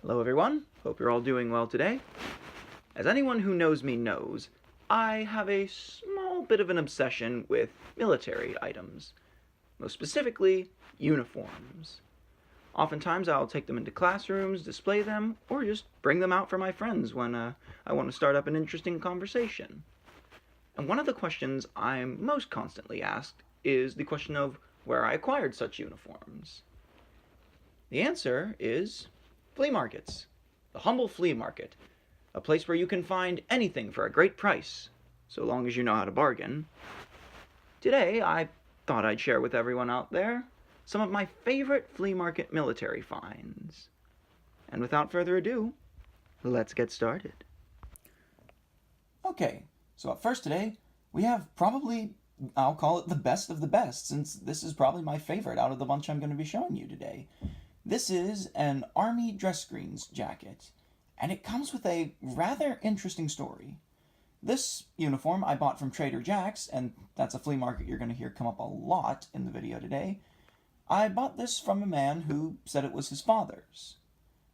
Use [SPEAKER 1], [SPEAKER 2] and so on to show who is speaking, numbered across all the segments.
[SPEAKER 1] Hello everyone, hope you're all doing well today. As anyone who knows me knows, I have a small bit of an obsession with military items, most specifically, uniforms. Oftentimes I'll take them into classrooms, display them, or just bring them out for my friends when I want to start up an interesting conversation. And one of the questions I'm most constantly asked is the question of where I acquired such uniforms. The answer is flea markets. The humble flea market, a place where you can find anything for a great price, so long as you know how to bargain. Today, I thought I'd share with everyone out there some of my favorite flea market military finds. And without further ado, let's get started.
[SPEAKER 2] Okay, so up first today, we have probably, I'll call it the best of the best, since this is probably my favorite out of the bunch I'm going to be showing you today. This is an Army dress greens jacket, and it comes with a rather interesting story. This uniform I bought from Trader Jack's, and that's a flea market you're going to hear come up a lot in the video today. I bought this from a man who said it was his father's.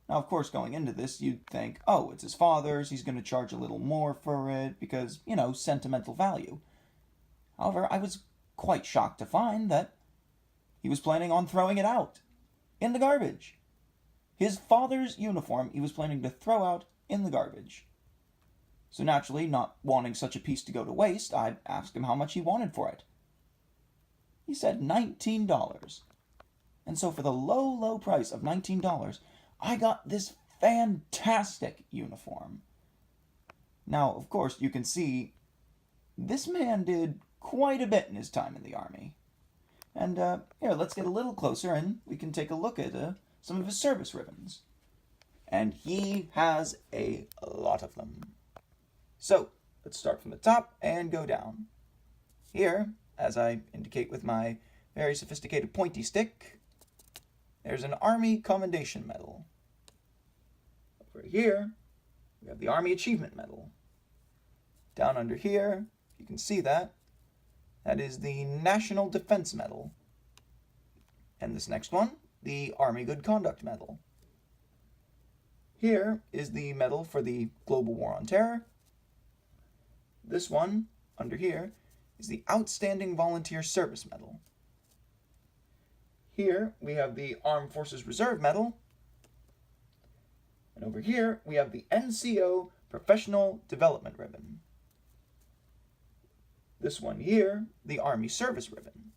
[SPEAKER 2] Now, of course, going into this, you'd think, oh, it's his father's, he's going to charge a little more for it because, sentimental value. However, I was quite shocked to find that he was planning on throwing it out in the garbage. His father's uniform he was planning to throw out in the garbage. So naturally, not wanting such a piece to go to waste, I asked him how much he wanted for it. He said $19. And so for the low price of $19, I got this fantastic uniform. Now, of course, you can see this man did quite a bit in his time in the Army. And here, let's get a little closer and we can take a look at some of his service ribbons. And he has a lot of them. So, let's start from the top and go down. Here, as I indicate with my very sophisticated pointy stick, there's an Army Commendation Medal. Over here, we have the Army Achievement Medal. Down under here, you can see that. That is the National Defense Medal. And this next one, the Army Good Conduct Medal. Here is the medal for the Global War on Terror. This one, under here, is the Outstanding Volunteer Service Medal. Here we have the Armed Forces Reserve Medal. And over here we have the NCO Professional Development Ribbon. This one here, the Army Service Ribbon.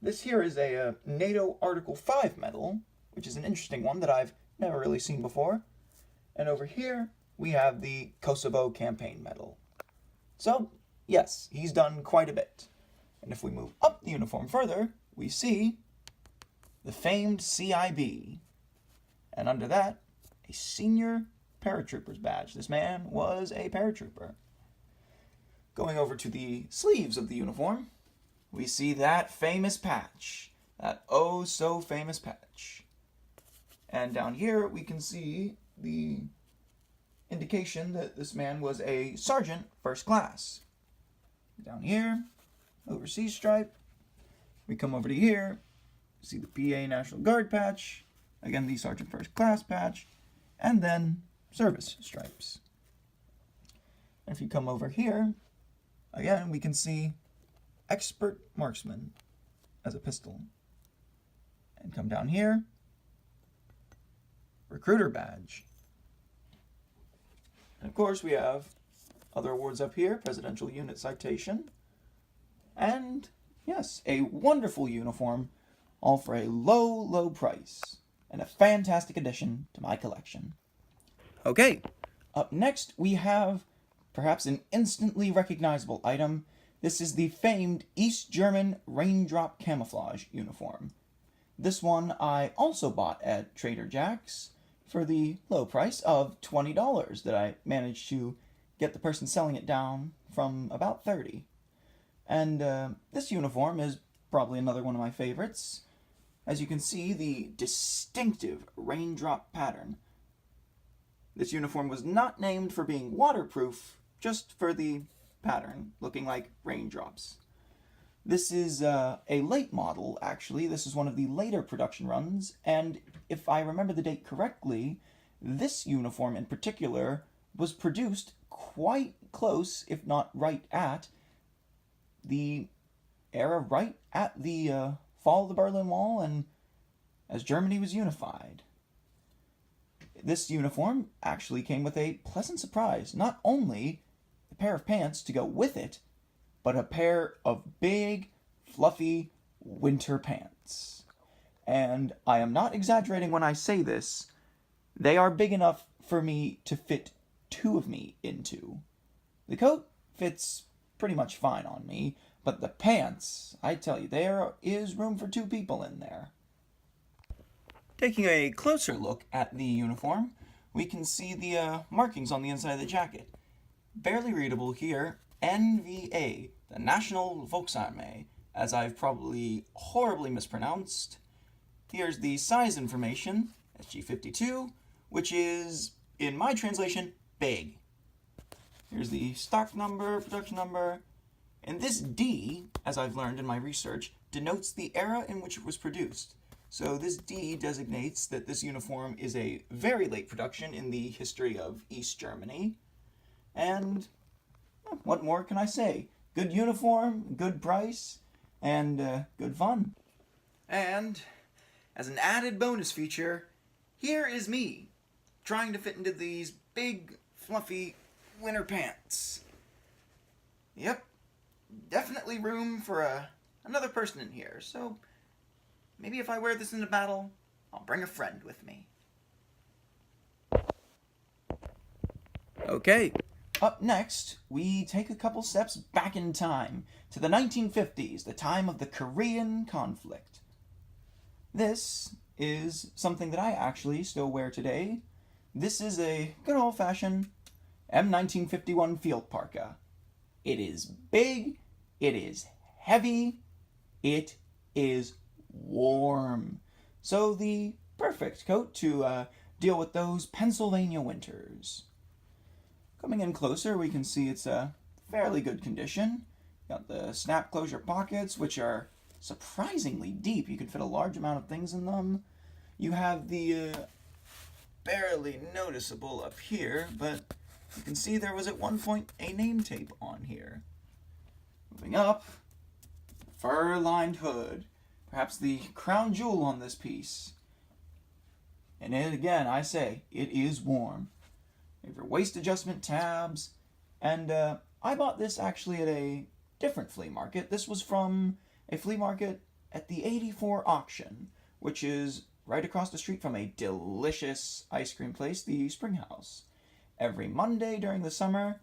[SPEAKER 2] This here is a NATO Article 5 medal, which is an interesting one that I've never really seen before. And over here, we have the Kosovo Campaign Medal. So, yes, he's done quite a bit. And if we move up the uniform further, we see the famed CIB. And under that, a Senior Paratrooper's badge. This man was a paratrooper. Going over to the sleeves of the uniform, we see that famous patch. That oh so famous patch. And down here we can see the indication that this man was a sergeant first class. Down here, overseas stripe. We come over to here, see the PA National Guard patch. Again, the sergeant first class patch. And then service stripes. And if you come over here, again, we can see Expert Marksman as a pistol. And come down here, Recruiter Badge. And of course, we have other awards up here, Presidential Unit Citation. And yes, a wonderful uniform, all for a low price. And a fantastic addition to my collection. Okay, up next we have perhaps an instantly recognizable item. This is the famed East German Raindrop Camouflage uniform. This one I also bought at Trader Jack's for the low price of $20 that I managed to get the person selling it down from about $30. And this uniform is probably another one of my favorites. As you can see, the distinctive raindrop pattern. This uniform was not named for being waterproof, just for the pattern, looking like raindrops. This is a late model, actually. This is one of the later production runs, and if I remember the date correctly, this uniform in particular was produced quite close, if not right at, the era right at the fall of the Berlin Wall and as Germany was unified. This uniform actually came with a pleasant surprise. Not only a pair of pants to go with it, but a pair of big, fluffy winter pants. And I am not exaggerating when I say this. They are big enough for me to fit two of me into. The coat fits pretty much fine on me, but the pants, I tell you, there is room for two people in there. Taking a closer look at the uniform, we can see the markings on the inside of the jacket. Barely readable here, NVA, the National Volksarmee, as I've probably horribly mispronounced. Here's the size information, SG52, which is, in my translation, big. Here's the stock number, production number, and this D, as I've learned in my research, denotes the era in which it was produced. So this D designates that this uniform is a very late production in the history of East Germany. And what more can I say? Good uniform, good price, and good fun. And as an added bonus feature, here is me trying to fit into these big, fluffy winter pants. Yep, definitely room for another person in here, so maybe if I wear this in a battle, I'll bring a friend with me. Okay, up next, we take a couple steps back in time to the 1950s, the time of the Korean conflict. This is something that I actually still wear today. This is a good old-fashioned M1951 field parka. It is big, it is heavy, it is warm. So the perfect coat to deal with those Pennsylvania winters. Coming in closer, we can see it's a fairly good condition. Got the snap closure pockets, which are surprisingly deep. You can fit a large amount of things in them. You have the barely noticeable up here, but you can see there was at one point a name tape on here. Moving up, fur-lined hood. Perhaps the crown jewel on this piece. And it, again, I say, it is warm. You have your waist adjustment tabs. And I bought this actually at a different flea market. This was from a flea market at the 84 auction, which is right across the street from a delicious ice cream place, the Spring House. Every Monday during the summer,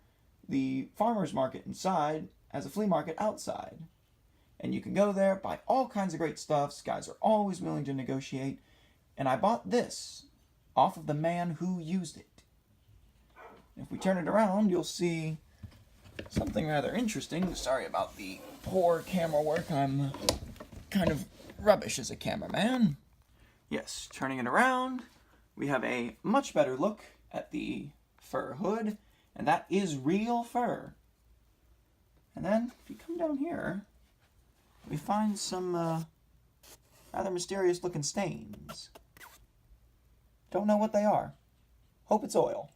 [SPEAKER 2] the farmer's market inside has a flea market outside. And you can go there, buy all kinds of great stuffs. Guys are always willing to negotiate. And I bought this off of the man who used it. If we turn it around, you'll see something rather interesting. Sorry about the poor camera work. I'm kind of rubbish as a cameraman. Yes, turning it around, we have a much better look at the fur hood. And that is real fur. And then, if you come down here, we find some rather mysterious looking stains. Don't know what they are. Hope it's oil.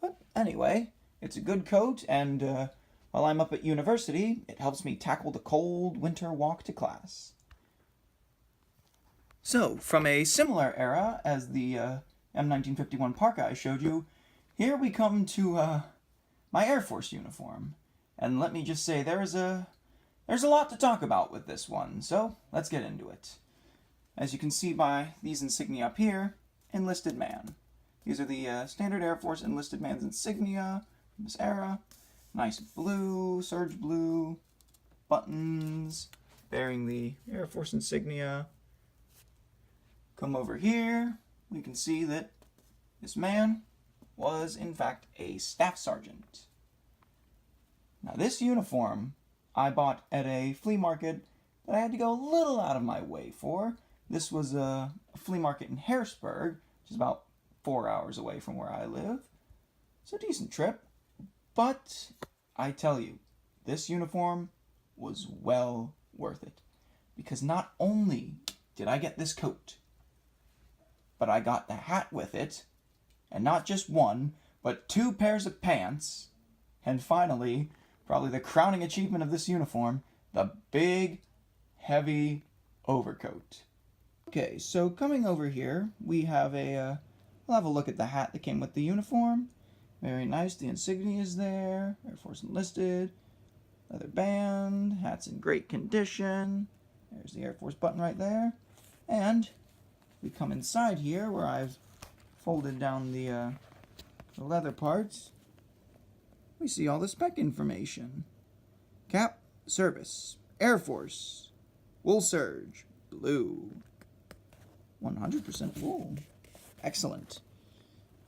[SPEAKER 2] But anyway, it's a good coat, and while I'm up at university, it helps me tackle the cold winter walk to class. So, from a similar era as the M1951 Parka I showed you, here we come to my Air Force uniform. And let me just say, there's a lot to talk about with this one, so let's get into it. As you can see by these insignia up here, enlisted man. These are the standard Air Force enlisted man's insignia from this era. Nice blue, serge blue, buttons, bearing the Air Force insignia. Come over here, we can see that this man was, in fact, a staff sergeant. Now, this uniform I bought at a flea market that I had to go a little out of my way for. This was a flea market in Harrisburg, which is about 4 hours away from where I live. It's a decent trip, but I tell you, this uniform was well worth it. Because not only did I get this coat, but I got the hat with it, and not just one, but 2 pairs of pants, and finally, probably the crowning achievement of this uniform, the big, heavy overcoat. Okay, so coming over here, we have we'll have a look at the hat that came with the uniform. Very nice, the insignia is there, Air Force Enlisted, leather band, hat's in great condition. There's the Air Force button right there. And we come inside here where I've folded down the leather parts. We see all the spec information. Cap, service, Air Force, wool serge, blue. 100% wool. Excellent.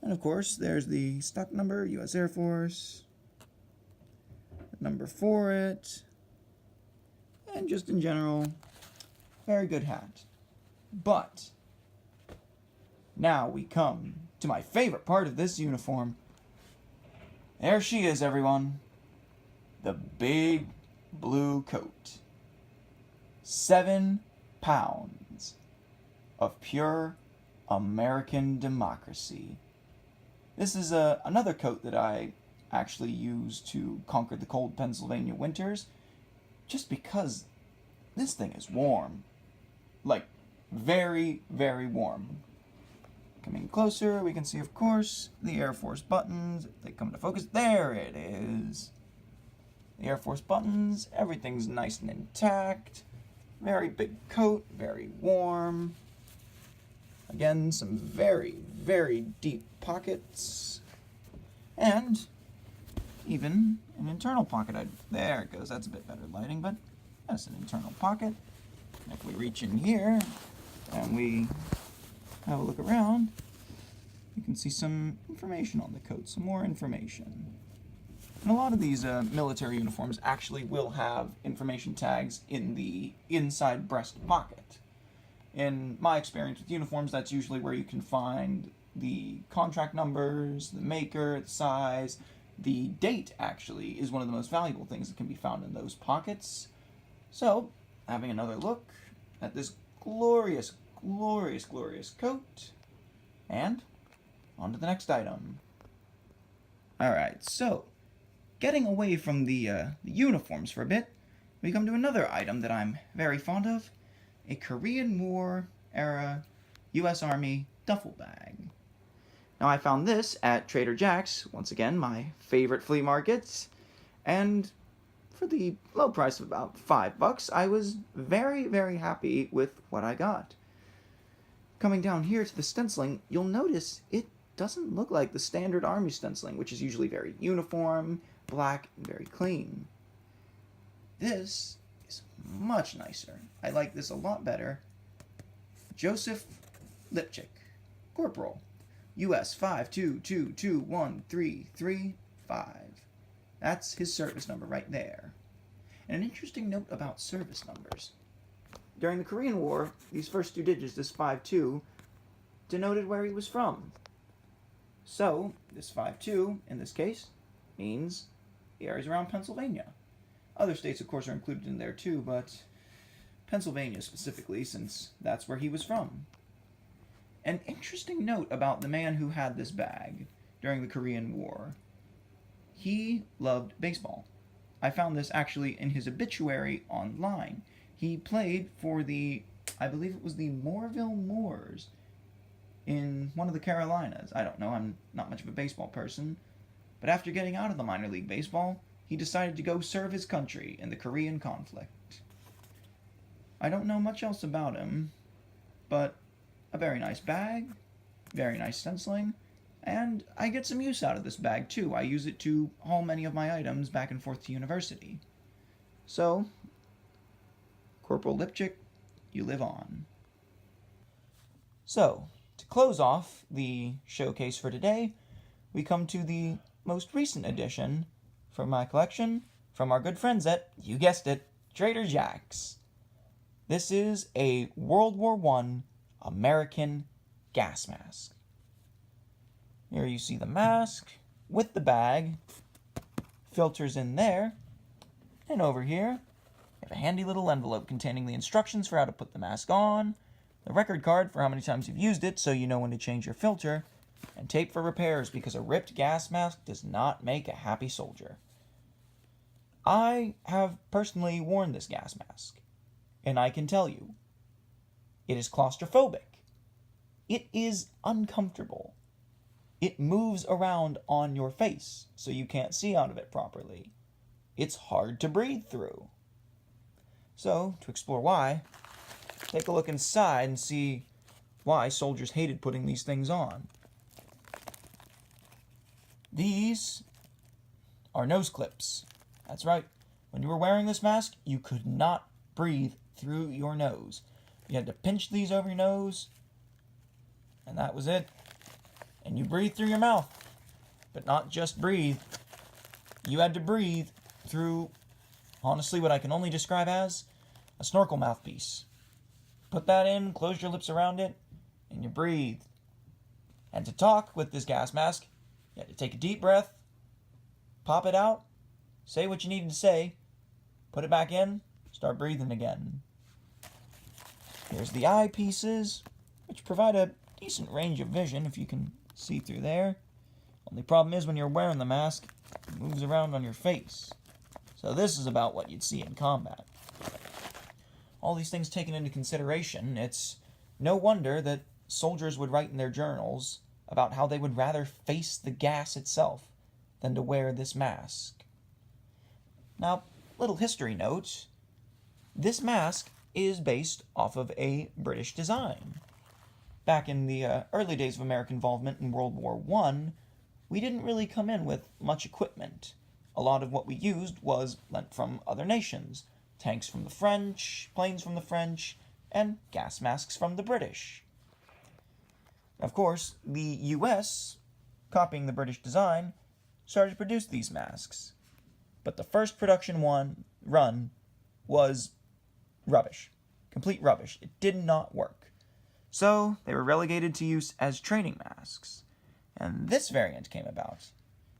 [SPEAKER 2] And of course, there's the stock number, U.S. Air Force, the number for it, and just in general, very good hat. But now we come to my favorite part of this uniform. There she is, everyone. The big blue coat. 7 pounds of pure American democracy. This is another coat that I actually used to conquer the cold Pennsylvania winters, just because this thing is warm. Like, very, very warm. Coming closer, we can see, of course, the Air Force buttons. If they come into focus, there it is. The Air Force buttons, everything's nice and intact. Very big coat, very warm. Again, some very, very deep pockets. And even an internal pocket. There it goes, that's a bit better lighting, but that's an internal pocket. And if we reach in here and we have a look around, you can see some information on the coat, some more information. And a lot of these military uniforms actually will have information tags in the inside breast pocket. In my experience with uniforms, that's usually where you can find the contract numbers, the maker, the size. The date, actually, is one of the most valuable things that can be found in those pockets. So, having another look at this glorious, glorious, glorious coat. And on to the next item. Alright, so getting away from the uniforms for a bit, we come to another item that I'm very fond of. A Korean War era U.S. Army duffel bag. Now I found this at Trader Jack's, once again my favorite flea markets, and for the low price of about $5, I was very, very happy with what I got. Coming down here to the stenciling, you'll notice it doesn't look like the standard Army stenciling, which is usually very uniform, black, and very clean. This is much nicer. I like this a lot better. Joseph Lipchick, Corporal, U.S. 522213335. That's his service number right there. And an interesting note about service numbers. During the Korean War, these first 2 digits, this 52, denoted where he was from. So, this 52, in this case, means the areas around Pennsylvania. Other states, of course, are included in there too, but Pennsylvania specifically, since that's where he was from. An interesting note about the man who had this bag during the Korean War. He loved baseball. I found this actually in his obituary online. He played for I believe it was the Moorville Moors in one of the Carolinas. I don't know, I'm not much of a baseball person. But after getting out of the minor league baseball, he decided to go serve his country in the Korean conflict. I don't know much else about him, but a very nice bag, very nice stenciling, and I get some use out of this bag too. I use it to haul many of my items back and forth to university. So, Corporal Lipchick, you live on. So, to close off the showcase for today, we come to the most recent addition from my collection from our good friends at, you guessed it, Trader Jack's. This is a World War I American gas mask. Here you see the mask with the bag, filters in there, and over here have a handy little envelope containing the instructions for how to put the mask on, the record card for how many times you've used it so you know when to change your filter, and tape for repairs because a ripped gas mask does not make a happy soldier. I have personally worn this gas mask, and I can tell you, it is claustrophobic. It is uncomfortable. It moves around on your face, so you can't see out of it properly. It's hard to breathe through. So, to explore why, take a look inside and see why soldiers hated putting these things on. These are nose clips. That's right. When you were wearing this mask, you could not breathe through your nose. You had to pinch these over your nose, and that was it. And you breathe through your mouth. But not just breathe. You had to breathe through, honestly, what I can only describe as a snorkel mouthpiece. Put that in, close your lips around it, and you breathe. And to talk with this gas mask, you had to take a deep breath, pop it out, say what you needed to say, put it back in, start breathing again. Here's the eyepieces, which provide a decent range of vision if you can see through there. Only problem is when you're wearing the mask, it moves around on your face. So this is about what you'd see in combat. All these things taken into consideration, it's no wonder that soldiers would write in their journals about how they would rather face the gas itself than to wear this mask. Now, little history note, this mask is based off of a British design. Back in the early days of American involvement in World War I, we didn't really come in with much equipment. A lot of what we used was lent from other nations. Tanks from the French, planes from the French, and gas masks from the British. Of course, the US, copying the British design, started to produce these masks. But the first production run was rubbish. Complete rubbish. It did not work. So, they were relegated to use as training masks. And this variant came about.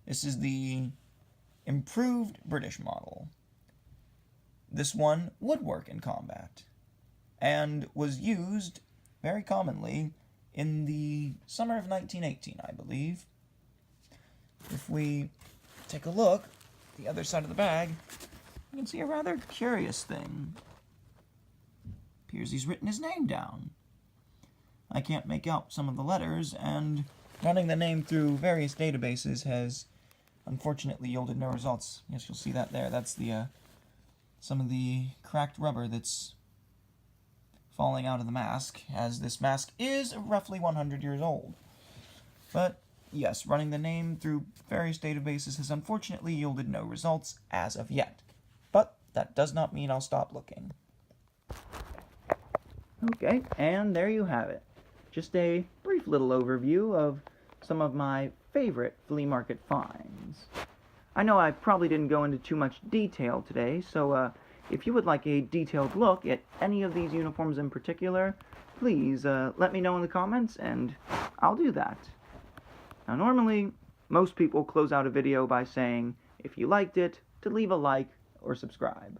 [SPEAKER 2] This is the improved British model. This one would work in combat, and was used very commonly in the summer of 1918, I believe. If we take a look at the other side of the bag, you can see a rather curious thing. Appears he's written his name down. I can't make out some of the letters, and running the name through various databases has unfortunately yielded no results. Yes, you'll see that there. That's the some of the cracked rubber that's falling out of the mask, as this mask is roughly 100 years old. But yes, running the name through various databases has unfortunately yielded no results as of yet. But that does not mean I'll stop looking.
[SPEAKER 1] Okay, and there you have it. Just a brief little overview of some of my favorite flea market finds. I know I probably didn't go into too much detail today, so if you would like a detailed look at any of these uniforms in particular, please let me know in the comments, and I'll do that. Now, normally, most people close out a video by saying, if you liked it, to leave a like or subscribe.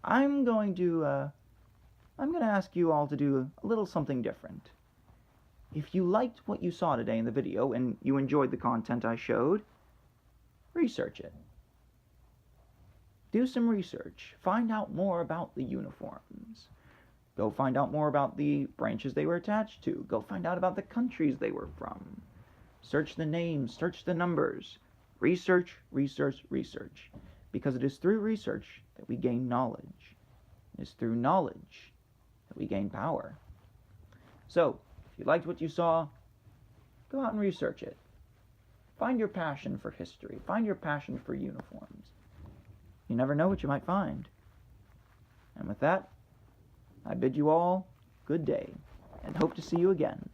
[SPEAKER 1] I'm going to ask you all to do a little something different. If you liked what you saw today in the video, and you enjoyed the content I showed, research it. Do some research. Find out more about the uniforms. Go find out more about the branches they were attached to. Go find out about the countries they were from. Search the names, search the numbers. Research, research, research. Because it is through research that we gain knowledge. It is through knowledge that we gain power. So, if you liked what you saw, go out and research it. Find your passion for history. Find your passion for uniforms. You never know what you might find. And with that, I bid you all good day, and hope to see you again.